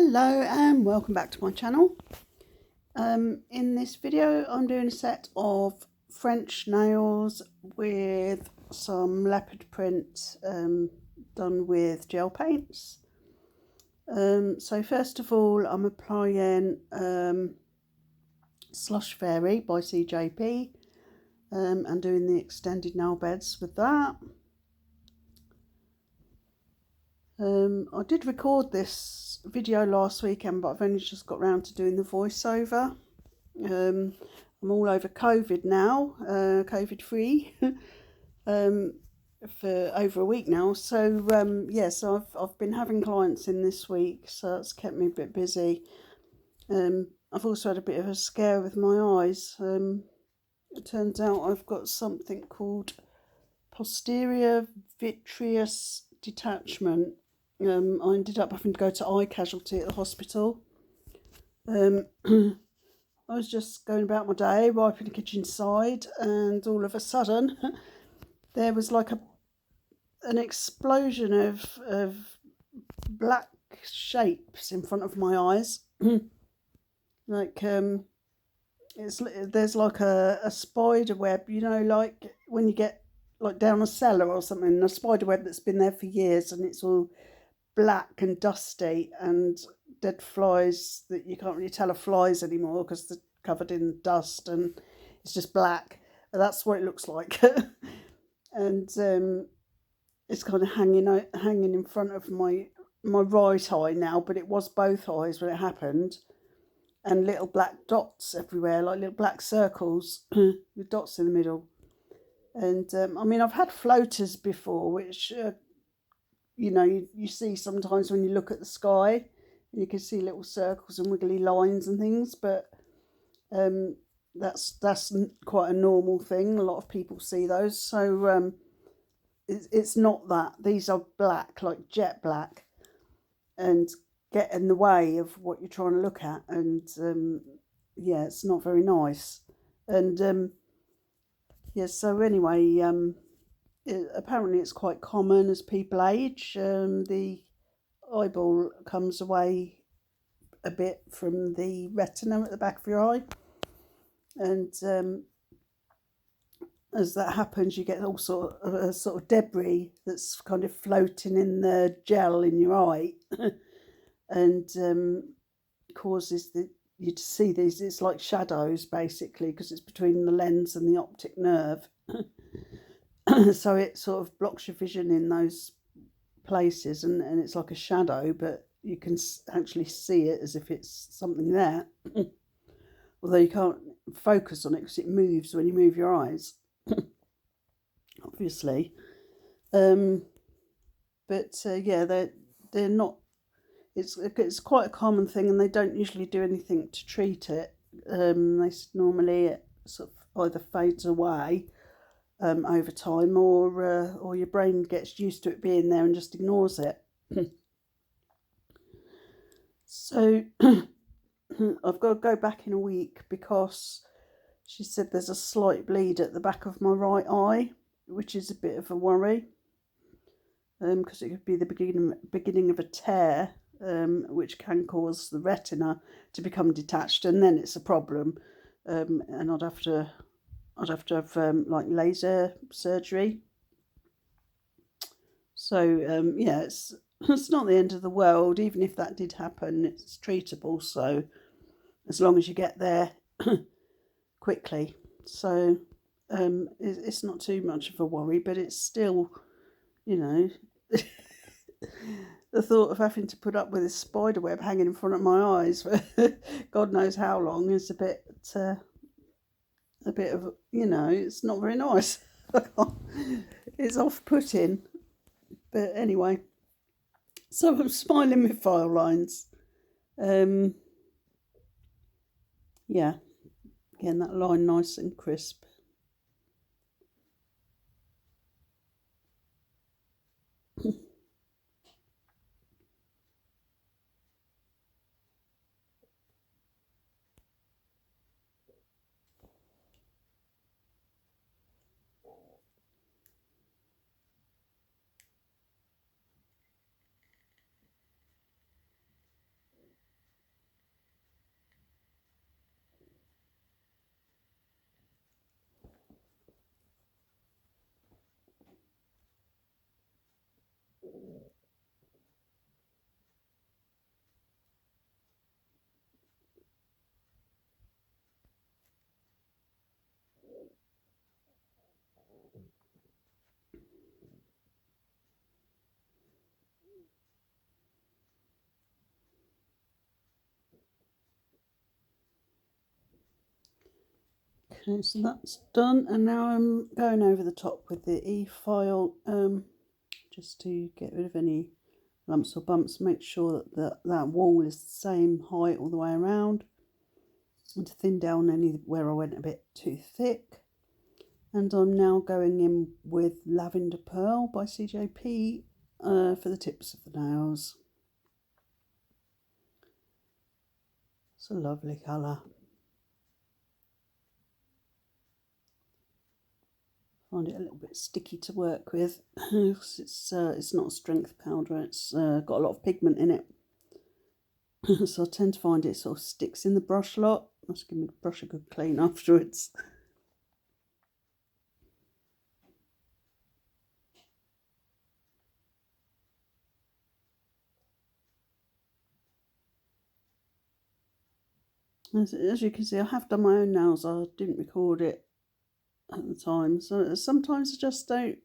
Hello and welcome back to my channel. In this video I'm doing a set of French nails with some leopard print done with gel paints. So first of all I'm applying Slush Fairy by CJP and doing the extended nail beds with that. I did record this video last weekend, but I've only just got round to doing the voiceover. I'm all over COVID now, COVID free, for over a week now. So yeah, so I've been having clients in this week, so it's kept me a bit busy. I've also had a bit of a scare with my eyes. It turns out I've got something called posterior vitreous detachment. I ended up having to go to eye casualty at the hospital. I was just going about my day, wiping the kitchen side, and all of a sudden there was like an explosion of black shapes in front of my eyes. Like there's like a spider web, you know, like when you get like down a cellar or something, a spider web that's been there for years and it's all black and dusty and dead flies that you can't really tell are flies anymore because they're covered in dust and it's just black. That's what it looks like. And it's kind of hanging in front of my right eye now, but it was both eyes when it happened, and little black dots everywhere, like little black circles with dots in the middle. And I mean, I've had floaters before, which you know, you see sometimes when you look at the sky, you can see little circles and wiggly lines and things, but that's quite a normal thing. A lot of people see those. So it's not that. These are black, like jet black, and get in the way of what you're trying to look at. And yeah, it's not very nice. And yeah, so anyway, apparently it's quite common as people age. The eyeball comes away a bit from the retina at the back of your eye, and as that happens you get all sort of debris that's kind of floating in the gel in your eye and causes you to see these, it's like shadows basically, because it's between the lens and the optic nerve. So it sort of blocks your vision in those places, and it's like a shadow, but you can actually see it as if it's something there. Although you can't focus on it because it moves when you move your eyes, obviously. But yeah, they're not. It's quite a common thing, and they don't usually do anything to treat it. Normally it sort of either fades away over time, or your brain gets used to it being there and just ignores it. So I've got to go back in a week because she said there's a slight bleed at the back of my right eye, which is a bit of a worry, because it could be the beginning of a tear, which can cause the retina to become detached, and then it's a problem, and I'd have to have like laser surgery. So yeah, it's not the end of the world. Even if that did happen, it's treatable. So as long as you get there quickly, so it's not too much of a worry. But it's still, you know, the thought of having to put up with this spider web hanging in front of my eyes for God knows how long is a bit of, you know, it's not very nice. It's off-putting. But anyway, so I'm smiling with file lines. Yeah, getting that line nice and crisp. Okay, so that's done, and now I'm going over the top with the e-file just to get rid of any lumps or bumps, make sure that that wall is the same height all the way around, and to thin down anywhere I went a bit too thick. And I'm now going in with Lavender Pearl by CJP for the tips of the nails. It's a lovely colour. Find it a little bit sticky to work with because it's not a strength powder. It's got a lot of pigment in it, so I tend to find it sort of sticks in the brush a lot. I must give my brush a good clean afterwards. As you can see, I have done my own nails. I didn't record it at the time, so sometimes I just don't.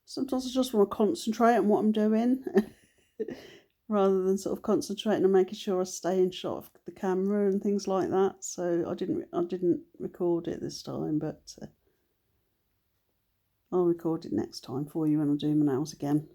Sometimes I just want to concentrate on what I'm doing rather than sort of concentrating on making sure I stay in shot of the camera and things like that. So I didn't record it this time, but I'll record it next time for you when I'm doing my nails again.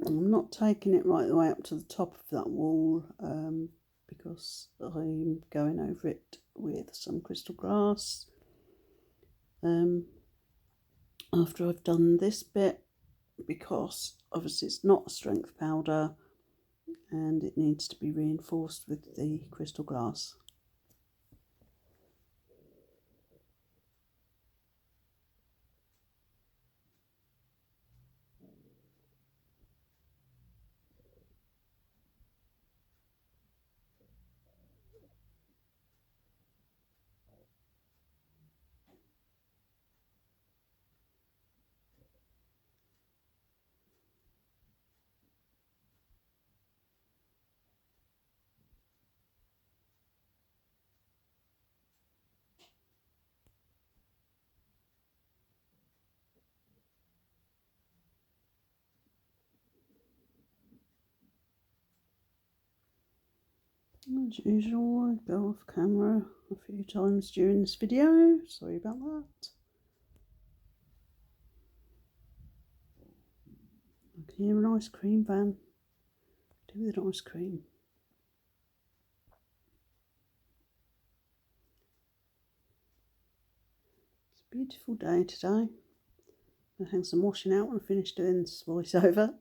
I'm not taking it right the way up to the top of that wall because I'm going over it with some crystal glass after I've done this bit, because obviously it's not a strength powder and it needs to be reinforced with the crystal glass. As usual, I go off camera a few times during this video. Sorry about that. I can hear an ice cream van. Do with an ice cream. It's a beautiful day today. I'll hang some washing out when I finish doing this voiceover.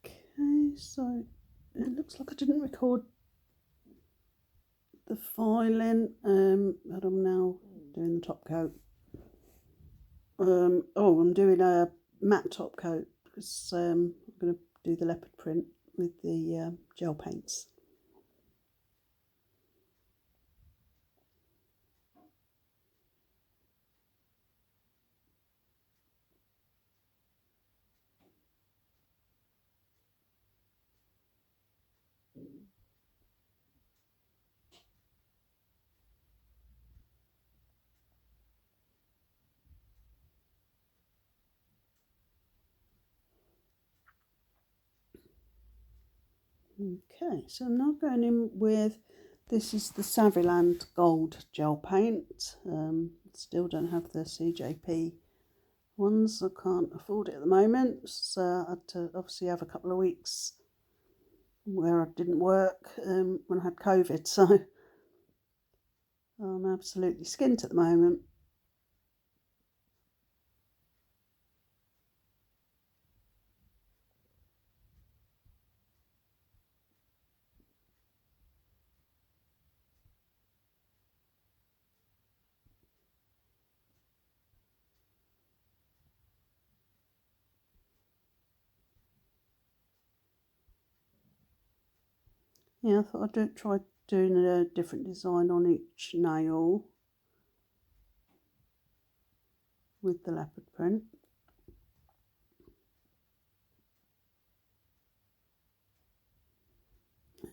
Okay, so it looks like I didn't record the filing, but I'm now doing the top coat. I'm doing a matte top coat because I'm going to do the leopard print with the gel paints. Okay, so I'm now going in with, this is the Saviland Gold gel paint. Still don't have the CJP ones, I can't afford it at the moment, so I had to obviously have a couple of weeks where I didn't work when I had COVID, so I'm absolutely skint at the moment. Yeah, I thought I'd try doing a different design on each nail with the leopard print.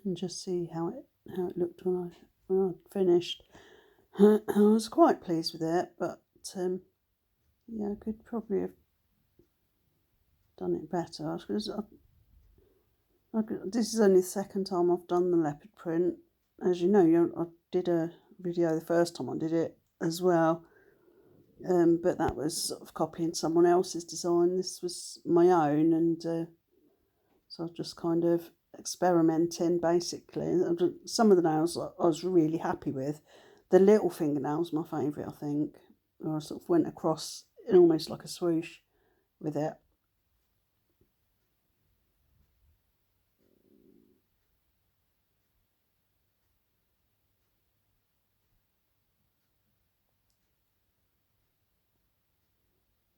And just see how it looked when I finished. I was quite pleased with it, but yeah, I could probably have done it better. This is only the second time I've done the leopard print. As you know, I did a video the first time I did it as well, but that was sort of copying someone else's design. This was my own, and so I was just kind of experimenting basically. Some of the nails I was really happy with. The little fingernails my favourite, I think. I sort of went across in almost like a swoosh with it.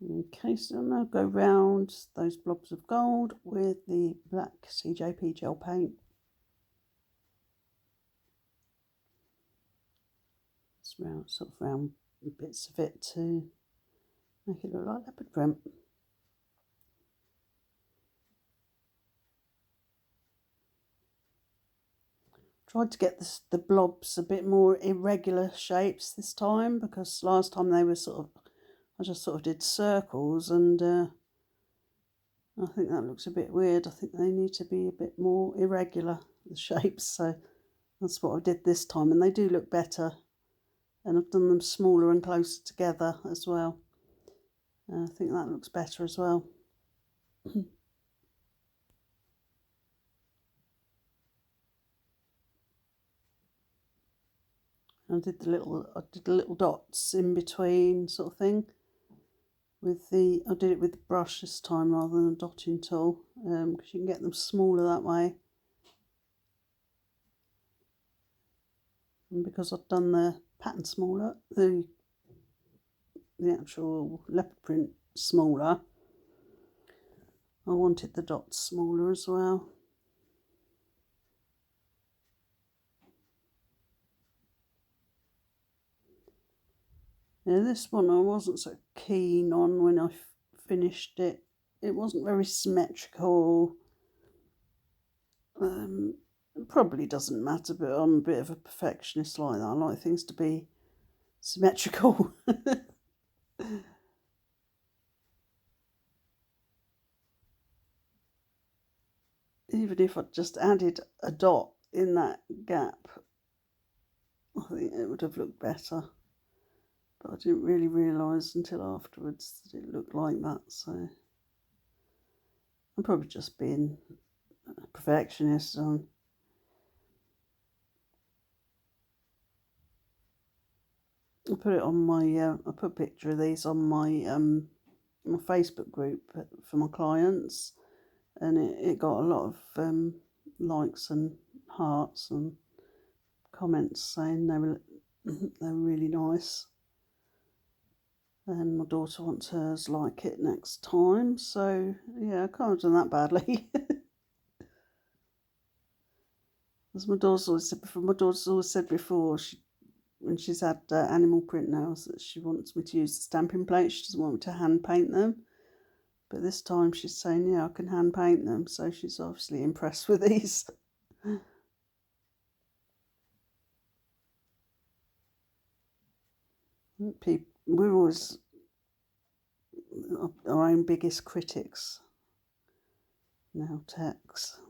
Okay, so now go round those blobs of gold with the black CJP gel paint. Just round, sort of round bits of it to make it look like leopard print. Tried to get the blobs a bit more irregular shapes this time, because last time they were I just sort of did circles, and I think that looks a bit weird. I think they need to be a bit more irregular, the shapes, so that's what I did this time, and they do look better. And I've done them smaller and closer together as well. I think that looks better as well. I did the little dots in between sort of thing. I did it with the brush this time rather than a dotting tool, because you can get them smaller that way. And because I've done the pattern smaller, the actual leopard print smaller, I wanted the dots smaller as well. Now this one I wasn't so keen on when I finished it. It wasn't very symmetrical. It probably doesn't matter, but I'm a bit of a perfectionist like that. I like things to be symmetrical. Even if I just added a dot in that gap, I think it would have looked better. But I didn't really realise until afterwards that it looked like that, so I'm probably just being a perfectionist. I put it on my, I put a picture of these on my Facebook group for my clients, and it got a lot of likes and hearts and comments saying they were really nice. And my daughter wants hers like it next time, so yeah, I can't have done that badly. As my daughter's always said before, when she's had animal print nails, that she wants me to use the stamping plate. She doesn't want me to hand paint them. But this time she's saying, yeah, I can hand paint them. So she's obviously impressed with these. We're always our own biggest critics, nail techs.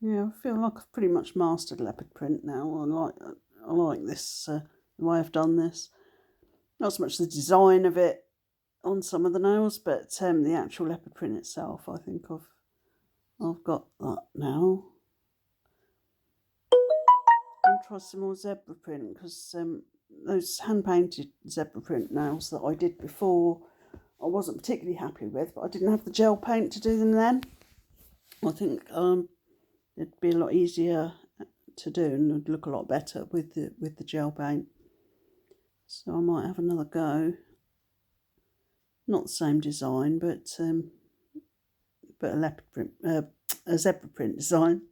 Yeah, I feel like I've pretty much mastered leopard print now. I like this the way I've done this. Not so much the design of it on some of the nails, but the actual leopard print itself. I think I've got that now. I'll try some more zebra print because those hand painted zebra print nails that I did before, I wasn't particularly happy with, but I didn't have the gel paint to do them then. I think it'd be a lot easier to do and it'd look a lot better with the gel paint. So I might have another go. Not the same design, but a leopard print, a zebra print design.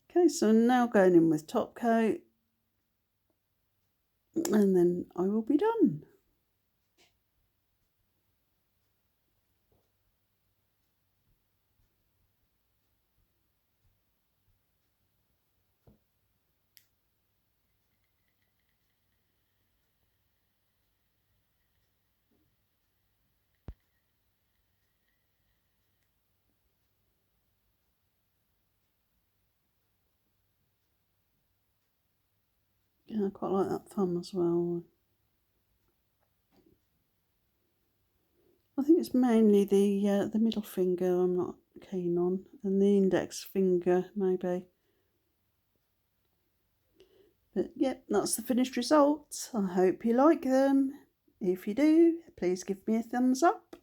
Okay, so I'm now going in with top coat, and then I will be done. Yeah, I quite like that thumb as well. I think it's mainly the middle finger I'm not keen on, and the index finger maybe. But yep, that's the finished result. I hope you like them. If you do, please give me a thumbs up,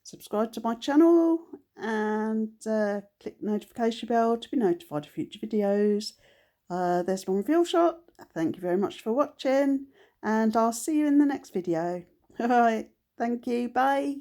subscribe to my channel, and click the notification bell to be notified of future videos. There's my reveal shot. Thank you very much for watching, and I'll see you in the next video. Alright, thank you, bye.